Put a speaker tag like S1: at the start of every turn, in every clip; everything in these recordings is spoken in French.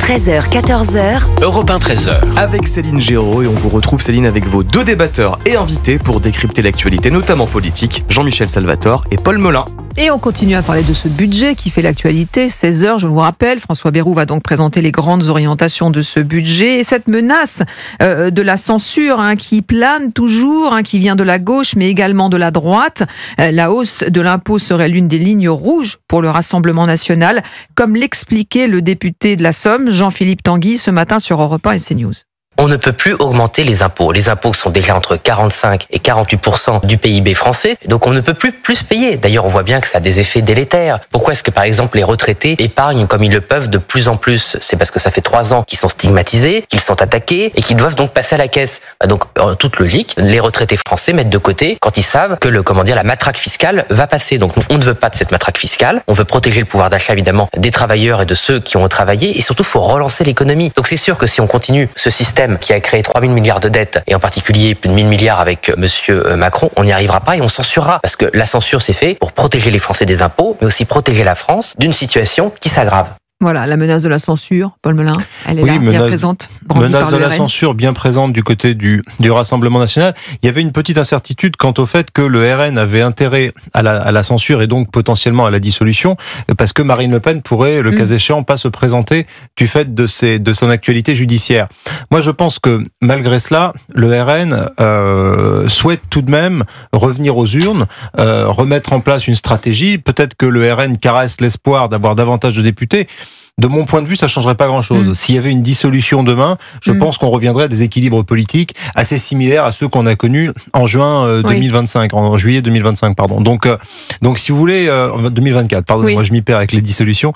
S1: 13h, 14h.
S2: Europe 1, 13h.
S3: Avec Céline Géraud, et on vous retrouve, Céline, avec vos deux débatteurs et invités pour décrypter l'actualité, notamment politique, Jean-Michel Salvatore et Paul Melun.
S4: Et on continue à parler de ce budget qui fait l'actualité. 16h, je vous rappelle, François Bayrou va donc présenter les grandes orientations de ce budget. Et cette menace de la censure qui plane toujours, qui vient de la gauche, mais également de la droite. La hausse de l'impôt serait l'une des lignes rouges pour le Rassemblement national, comme l'expliquait le député de la Somme, Jean-Philippe Tanguy, ce matin sur Europe 1 et CNews.
S5: On ne peut plus augmenter les impôts. Les impôts sont déjà entre 45 et 48% du PIB français. Donc on ne peut plus payer. D'ailleurs, on voit bien que ça a des effets délétères. Pourquoi est-ce que, par exemple, les retraités épargnent comme ils le peuvent de plus en plus? C'est parce que ça fait 3 ans qu'ils sont stigmatisés, qu'ils sont attaqués et qu'ils doivent donc passer à la caisse. Donc, en toute logique, les retraités français mettent de côté quand ils savent que la matraque fiscale va passer. Donc, on ne veut pas de cette matraque fiscale. On veut protéger le pouvoir d'achat, évidemment, des travailleurs et de ceux qui ont travaillé. Et surtout, il faut relancer l'économie. Donc, c'est sûr que si on continue ce système qui a créé 3 000 milliards de dettes, et en particulier plus de 1 000 milliards avec monsieur Macron, on n'y arrivera pas et on censurera. Parce que la censure, c'est fait pour protéger les Français des impôts, mais aussi protéger la France d'une situation qui s'aggrave.
S4: Voilà, la menace de la censure, Paul Melun, elle est là, bien présente.
S6: Menace de la censure bien présente du côté du Rassemblement national. Il y avait une petite incertitude quant au fait que le RN avait intérêt à la censure et donc potentiellement à la dissolution, parce que Marine Le Pen pourrait, le cas échéant, pas se présenter du fait de son actualité judiciaire. Moi, je pense que malgré cela, le RN souhaite tout de même revenir aux urnes, remettre en place une stratégie. Peut-être que le RN caresse l'espoir d'avoir davantage de députés. De mon point de vue, ça changerait pas grand-chose. S'il y avait une dissolution demain, je pense qu'on reviendrait à des équilibres politiques assez similaires à ceux qu'on a connus en juin 2025, en juillet 2025, pardon. Donc si vous voulez, 2024, pardon, moi je m'y perds avec les dissolutions.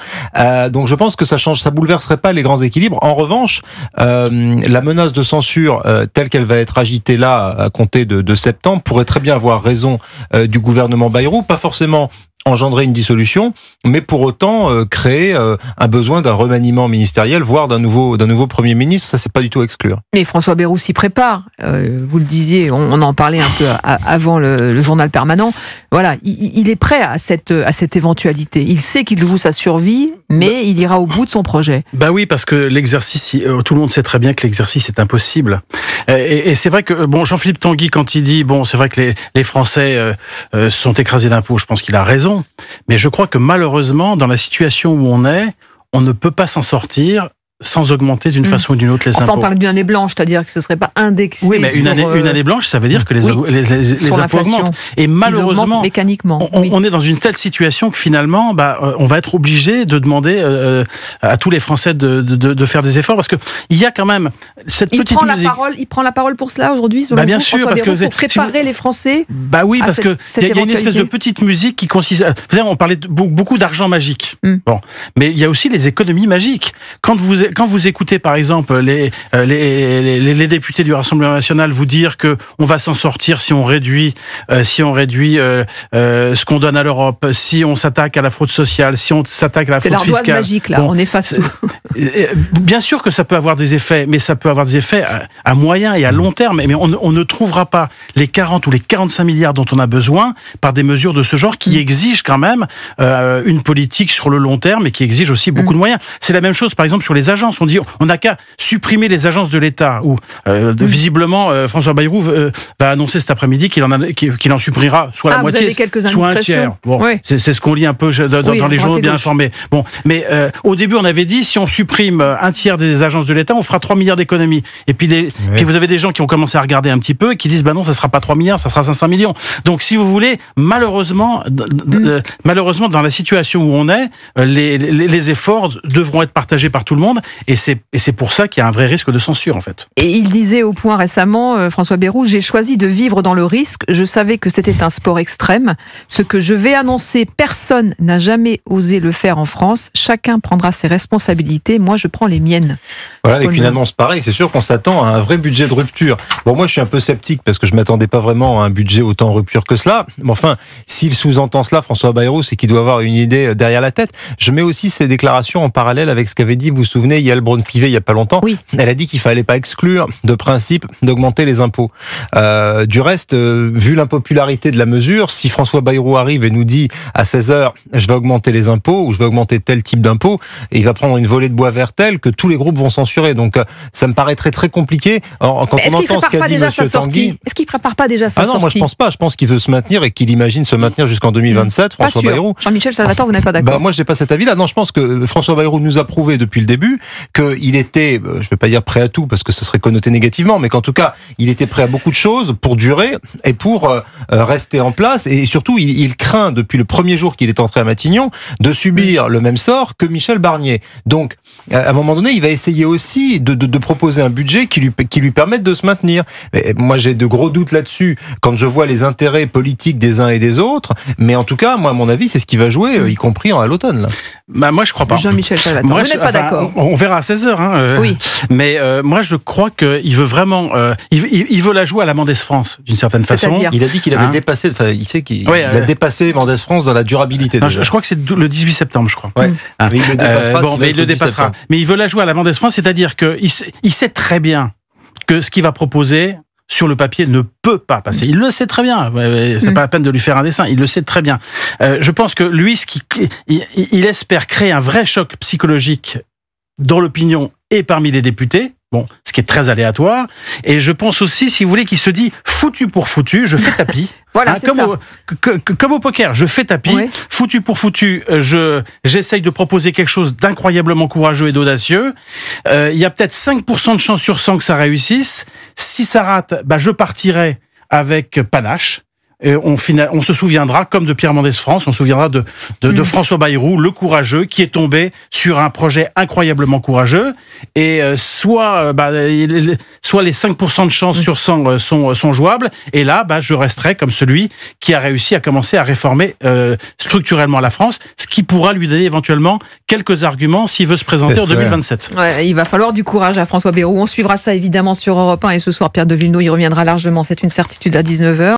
S6: Donc je pense que ça bouleverserait pas les grands équilibres. En revanche, la menace de censure telle qu'elle va être agitée là à compter de septembre pourrait très bien avoir raison du gouvernement Bayrou, pas forcément engendrer une dissolution, mais pour autant créer un besoin d'un remaniement ministériel, voire d'un nouveau Premier ministre. Ça, c'est pas du tout à exclure.
S4: Mais François Bayrou s'y prépare. Vous le disiez, on en parlait un peu avant le journal permanent. Voilà, il est prêt à cette éventualité. Il sait qu'il joue sa survie, mais il ira au bout de son projet.
S7: Bah oui, parce que l'exercice, tout le monde sait très bien que l'exercice est impossible. Et c'est vrai que Jean-Philippe Tanguy, quand il dit c'est vrai que les Français sont écrasés d'impôts, je pense qu'il a raison. Mais je crois que malheureusement, dans la situation où on est, on ne peut pas s'en sortir sans augmenter d'une façon ou d'une autre les impôts.
S4: Enfin, on parle d'une année blanche, c'est-à-dire que ce ne serait pas indexé.
S7: Oui, mais une année blanche, ça veut dire que les impôts augmentent. Et malheureusement,
S4: mécaniquement,
S7: on est dans une telle situation que finalement, on va être obligé de demander à tous les Français de faire des efforts, parce que il y a quand même cette petite musique.
S4: Il prend la parole pour cela aujourd'hui, selon
S7: bien
S4: vous,
S7: sûr,
S4: François
S7: parce
S4: Bayrou,
S7: que
S4: pour préparer les Français.
S7: Bah oui, parce que il y a une espèce de petite musique qui consiste. On parlait beaucoup d'argent magique. Bon, mais il y a aussi les économies magiques. Quand vous écoutez par exemple les députés du Rassemblement national vous dire que on va s'en sortir si on réduit ce qu'on donne à l'Europe, si on s'attaque à la fraude sociale, si on s'attaque à la fraude fiscale.
S4: C'est l'ardoise magique là, on efface tout.
S7: Bien sûr que ça peut avoir des effets, mais ça peut avoir des effets à moyen et à long terme. Mais on ne trouvera pas les 40 ou les 45 milliards dont on a besoin par des mesures de ce genre qui exigent quand même une politique sur le long terme et qui exigent aussi beaucoup de moyens. C'est la même chose par exemple sur les agences. On dit on n'a qu'à supprimer les agences de l'État où visiblement François Bayrou va annoncer cet après-midi qu'il en supprimera soit la moitié, soit un tiers. Bon, c'est ce qu'on lit un peu dans les journaux bien informés. Bon, mais au début on avait dit si on supprime un tiers des agences de l'État, on fera 3 milliards d'économies. Et puis puis vous avez des gens qui ont commencé à regarder un petit peu et qui disent non, ça sera pas 3 milliards, ça sera 500 millions. Donc si vous voulez, malheureusement dans la situation où on est, les efforts devront être partagés par tout le monde. Et c'est pour ça qu'il y a un vrai risque de censure, en fait.
S4: Et il disait au Point récemment, François Bayrou, j'ai choisi de vivre dans le risque. Je savais que c'était un sport extrême. Ce que je vais annoncer, personne n'a jamais osé le faire en France. Chacun prendra ses responsabilités. Moi, je prends les miennes.
S6: Voilà, avec une annonce pareille, c'est sûr qu'on s'attend à un vrai budget de rupture. Bon, moi, je suis un peu sceptique parce que je m'attendais pas vraiment à un budget autant en rupture que cela. Mais enfin, s'il sous-entend cela, François Bayrou, c'est qu'il doit avoir une idée derrière la tête. Je mets aussi ces déclarations en parallèle avec ce qu'avait dit, vous vous souvenez, Yael Braun-Pivet il y a pas longtemps.
S4: Oui.
S6: Elle a dit qu'il fallait pas exclure de principe d'augmenter les impôts. Du reste, vu l'impopularité de la mesure, si François Bayrou arrive et nous dit à 16h, je vais augmenter les impôts ou je vais augmenter tel type d'impôt, et il va prendre une volée de Boisvertel que tous les groupes vont censurer. Donc ça me paraît très compliqué. Alors, quand on entend ce qu'a dit Monsieur Tanguy,
S4: est-ce qu'il prépare pas déjà sa sortie?
S6: Non, moi je pense pas. Je pense qu'il veut se maintenir et qu'il imagine se maintenir jusqu'en 2027. François Bayrou.
S4: Jean-Michel Salvatore, vous n'êtes pas d'accord?
S6: Moi, j'ai pas cet avis-là. Non, je pense que François Bayrou nous a prouvé depuis le début qu'il était, je vais pas dire prêt à tout parce que ce serait connoté négativement, mais qu'en tout cas, il était prêt à beaucoup de choses pour durer et pour rester en place. Et surtout, il craint depuis le premier jour qu'il est entré à Matignon de subir le même sort que Michel Barnier. Donc, à un moment donné, il va essayer aussi de proposer un budget qui lui permette de se maintenir. Mais moi, j'ai de gros doutes là-dessus quand je vois les intérêts politiques des uns et des autres. Mais en tout cas, moi, à mon avis, c'est ce qui va jouer, y compris à l'automne. Là.
S7: Moi, je crois pas.
S4: Jean-Michel Salvatore, vous n'êtes pas d'accord?
S7: On verra à 16h.
S4: Oui.
S7: Mais moi, je crois qu'il veut vraiment... il veut la jouer à la Mendès France, d'une certaine façon.
S6: Il a dit qu'il avait dépassé... Enfin, il sait qu'il a dépassé Mendès France dans la durabilité.
S7: Non, je crois que c'est le 18 septembre, je crois.
S6: Ouais. Mais il le dépassera.
S7: Mais il le dépassera. Mais il veut la jouer à la Mendès France, c'est-à-dire qu'il sait très bien que ce qu'il va proposer... sur le papier, ne peut pas passer. Il le sait très bien. C'est pas la peine de lui faire un dessin. Il le sait très bien. Je pense que lui, il espère créer un vrai choc psychologique dans l'opinion et parmi les députés. Bon, ce qui est très aléatoire. Et je pense aussi, si vous voulez, qu'il se dit foutu pour foutu, je fais tapis.
S4: Voilà, c'est ça.
S7: Comme au poker, je fais tapis. Oui. Foutu pour foutu, j'essaye de proposer quelque chose d'incroyablement courageux et d'audacieux. Il y a peut-être 5% de chance sur 100 que ça réussisse. Si ça rate, je partirai avec panache. On se souviendra, comme de Pierre Mendès France, on se souviendra de François Bayrou, le courageux, qui est tombé sur un projet incroyablement courageux. Et soit les 5% de chance sur 100 sont jouables. Et là, je resterai comme celui qui a réussi à commencer à réformer structurellement la France, ce qui pourra lui donner éventuellement quelques arguments s'il veut se présenter en 2027.
S4: Ouais, il va falloir du courage à François Bayrou. On suivra ça évidemment sur Europe 1 et ce soir, Pierre de Villeneuve y reviendra largement. C'est une certitude à 19h.